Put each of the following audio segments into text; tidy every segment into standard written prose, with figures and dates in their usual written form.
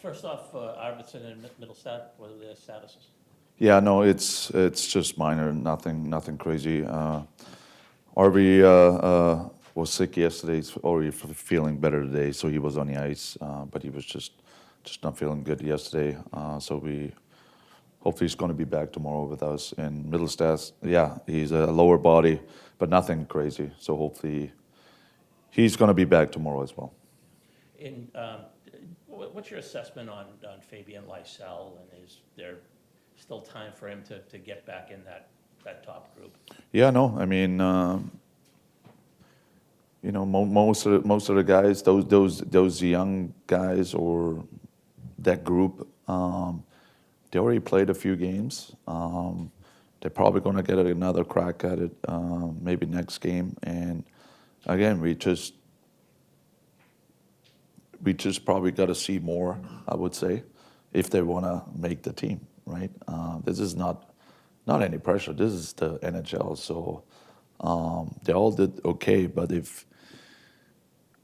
First off, Arvidsson and Middlestat, what are their statuses? Yeah, no, it's just minor, nothing crazy. Arby was sick yesterday. He's already feeling better today, so he was on the ice, but he was just not feeling good yesterday. So we hopefully he's going to be back tomorrow with us. And Middlestat, yeah, he's a lower body, but nothing crazy. So hopefully he's going to be back tomorrow as well. In, what's your assessment on Fabian Lysell, and is there still time for him to get back in that top group? Yeah, no, I mean, most of the guys, those young guys or that group, they already played a few games. They're probably going to get another crack at it, maybe next game. And again, we just probably got to see more, I would say, if they want to make the team, right? This is not any pressure. This is the NHL, so they all did okay. But if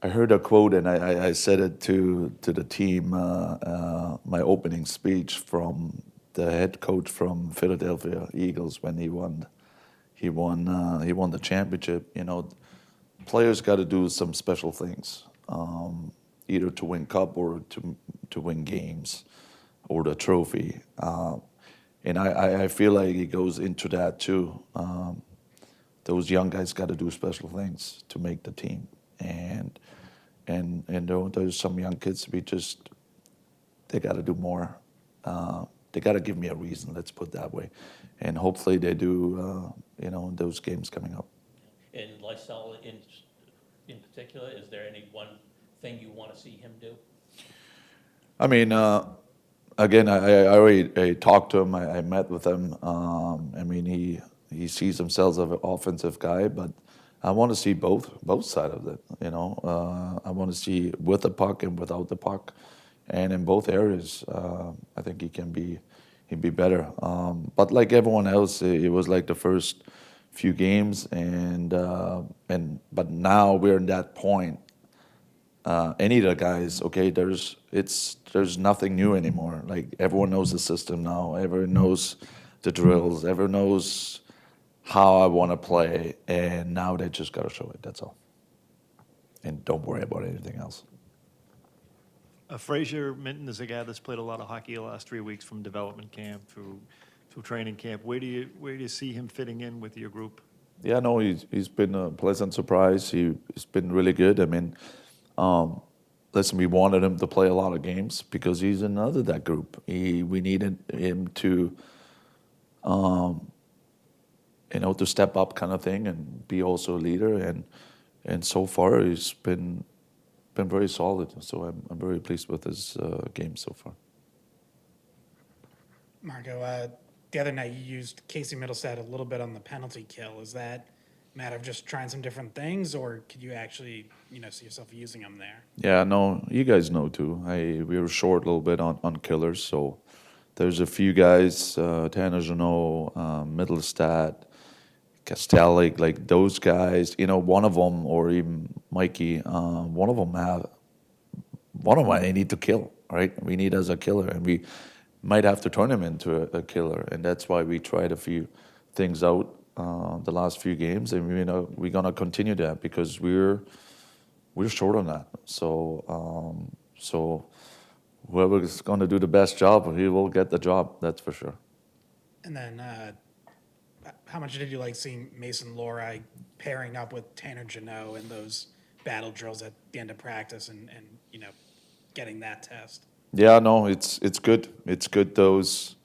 I heard a quote, and I said it to the team, my opening speech from the head coach from Philadelphia Eagles when he won the championship. Players got to do some special things, either to win cup or to win games, or the trophy. And I feel like it goes into that too. Those young guys got to do special things to make the team, and there's some young kids they got to do more. They got to give me a reason. Let's put it that way, and hopefully they do. In those games coming up. And Lysell in particular, is there any one thing you want to see him do? I mean, again, I already talked to him. I met with him. I mean, he sees himself as an offensive guy, but I want to see both sides of it. I want to see with the puck and without the puck, and in both areas, I think he'd be better. But like everyone else, it was like the first few games, but now we're in that point. Any of the guys, okay, there's nothing new anymore. Like everyone knows the system now. Everyone knows the drills. Everyone knows how I want to play, and now they just got to show it. That's all. And don't worry about anything else. Frasier, Mitten is a guy that's played a lot of hockey the last 3 weeks from development camp through training camp. Where do you see him fitting in with your group? Yeah, no, he's been a pleasant surprise. He's been really good. I mean, listen, we wanted him to play a lot of games because he's another that group. We needed him to, to step up kind of thing and be also a leader. And so far he's been very solid. So I'm very pleased with his game so far. Marco, the other night you used Casey Middlestat a little bit on the penalty kill. Is that a matter of just trying some different things, or could you actually, see yourself using him there? Yeah, no, you guys know too. We were short a little bit on killers, so there's a few guys, Tanner Janot, Middlestat, Castelli, like those guys. One of them, or even Mikey, one of them I need to kill, right? We need as a killer, and we might have to turn him into a killer, and that's why we tried a few things out the last few games, and we're gonna continue that because we're short on that. So whoever's gonna do the best job, he will get the job. That's for sure. And then, how much did you like seeing Mason Lohrei pairing up with Tanner Janot in those battle drills at the end of practice and getting that test? Yeah, no, it's good. It's good. Those,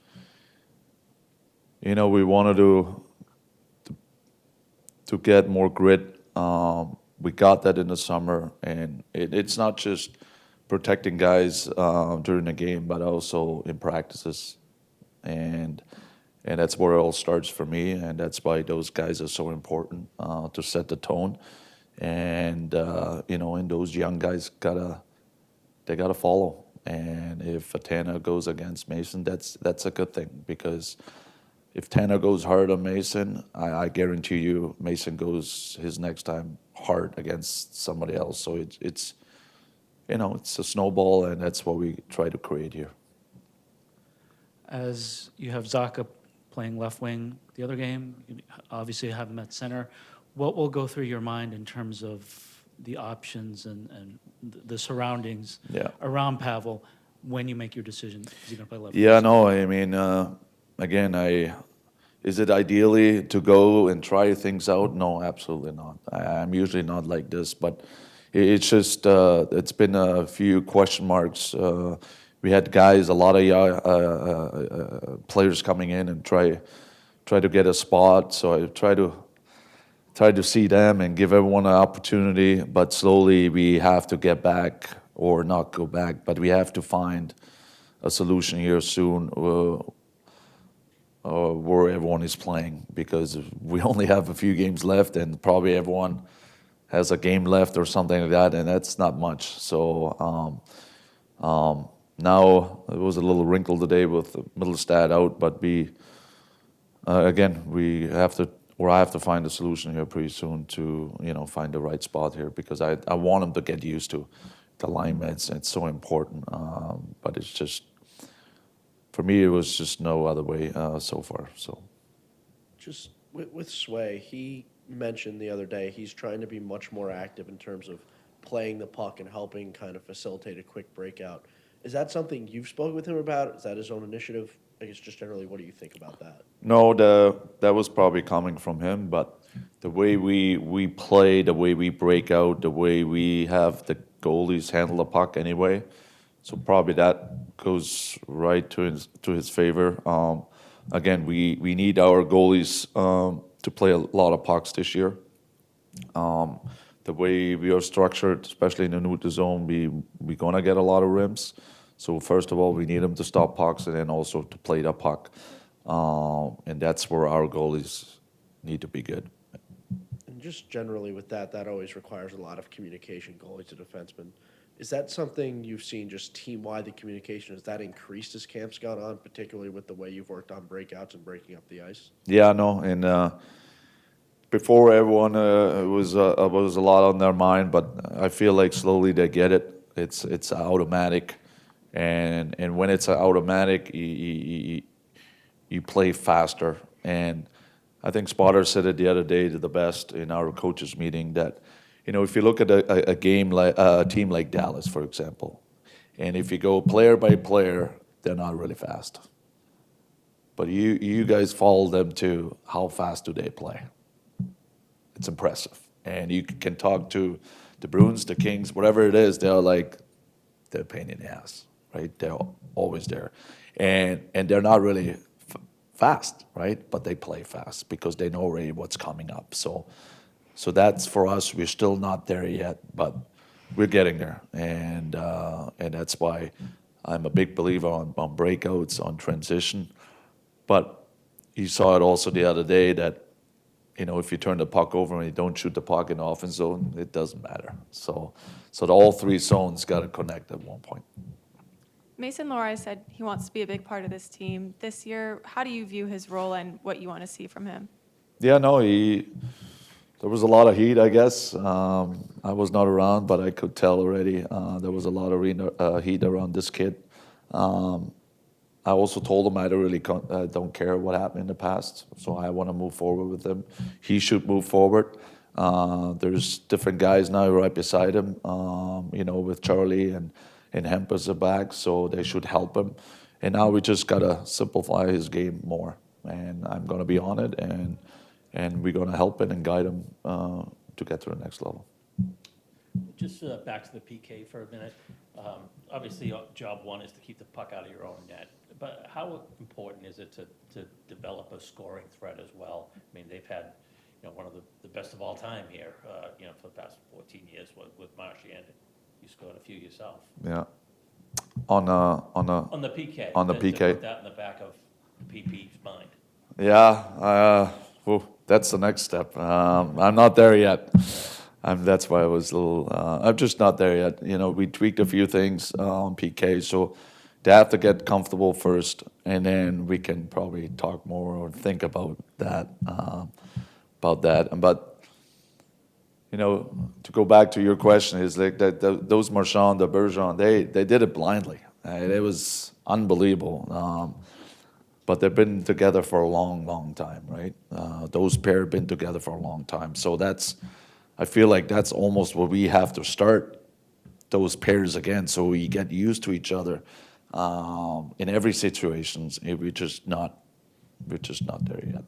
we wanted to get more grit. We got that in the summer, and it's not just protecting guys during the game, but also in practices, and that's where it all starts for me, and that's why those guys are so important to set the tone, and and those young guys they gotta follow. And if Tanner goes against Mason, that's a good thing, because if Tanner goes hard on Mason, I guarantee you Mason goes his next time hard against somebody else. So it's a snowball, and that's what we try to create here. As you have Zaka playing left wing the other game, you obviously have him at center. What will go through your mind in terms of the options and the surroundings Yeah. around Pavel when you make your decision? Is he going to play left? Yeah, no, I mean, again, is it ideally to go and try things out? No, absolutely not. I'm usually not like this, but it's just, it's been a few question marks. We had guys, a lot of players coming in and try to get a spot. So I try to see them and give everyone an opportunity. But slowly we have to get back, or not go back, but we have to find a solution here soon where everyone is playing, because we only have a few games left, and probably everyone has a game left or something like that, and that's not much. So now it was a little wrinkle today with Middlestad out, but again, I have to find a solution here pretty soon to find the right spot here, because I want them to get used to the alignment. It's so important, but it's just, for me, it was just no other way so far. So Just with Sway, he mentioned the other day he's trying to be much more active in terms of playing the puck and helping kind of facilitate a quick breakout. Is that something you've spoken with him about? Is that his own initiative? I guess just generally, what do you think about that? no, that was probably coming from him, but the way we play, the way we break out, the way we have the goalies handle the puck anyway, so probably that goes right to his favor. Again, we need our goalies to play a lot of pucks this year. The way we are structured, especially in the neutral zone, we're gonna get a lot of rims. So first of all, we need them to stop pucks, and then also to play the puck, and that's where our goalies need to be good. And just generally with that always requires a lot of communication, goalie to defenseman. Is that something you've seen just team-wide, the communication, has that increased as camp's gone on, particularly with the way you've worked on breakouts and breaking up the ice? Yeah, no, and before everyone it was a lot on their mind, but I feel like slowly they get it. It's automatic, and when it's automatic, you play faster. And I think Spotter said it the other day to the best in our coaches meeting that, if you look at a game like a team like Dallas, for example, and if you go player by player, they're not really fast. But you guys follow them to how fast do they play. It's impressive. And you can talk to the Bruins, the Kings, whatever it is, they're a pain in the ass, right? They're always there. And they're not really fast, right? But they play fast because they know already what's coming up. So that's, for us, we're still not there yet, but we're getting there. And that's why I'm a big believer on breakouts, on transition. But you saw it also the other day that, if you turn the puck over and you don't shoot the puck in the offense zone, it doesn't matter. So all three zones got to connect at one point. Mason Lohrei said he wants to be a big part of this team this year. How do you view his role and what you want to see from him? Yeah, no, there was a lot of heat, I guess. I was not around, but I could tell already there was a lot of heat around this kid. I also told him I don't care what happened in the past, so I want to move forward with him. He should move forward. There's different guys now right beside him, with Charlie and Hempers are back, so they should help him. And now we just got to simplify his game more, and I'm going to be on it, and we're going to help him and guide him to get to the next level. Just back to the PK for a minute. Obviously, job one is to keep the puck out of your own net. But how important is it to develop a scoring threat as well? I mean, they've had one of the best of all time here, for the past 14 years with Marshy, and you scored a few yourself. Yeah. On the PK. On the to PK. Put that in the back of PP's mind. Yeah. That's the next step. I'm not there yet. That's why I was a little. I'm just not there yet. We tweaked a few things on PK, so they have to get comfortable first, and then we can probably talk more or think about that. But to go back to your question, is like that those Marchand, the Bergeron, they did it blindly. It was unbelievable. But they've been together for a long, long time, right? Those pair have been together for a long time. So I feel like that's almost what we have to start those pairs again, so we get used to each other in every situation. We're just not there yet.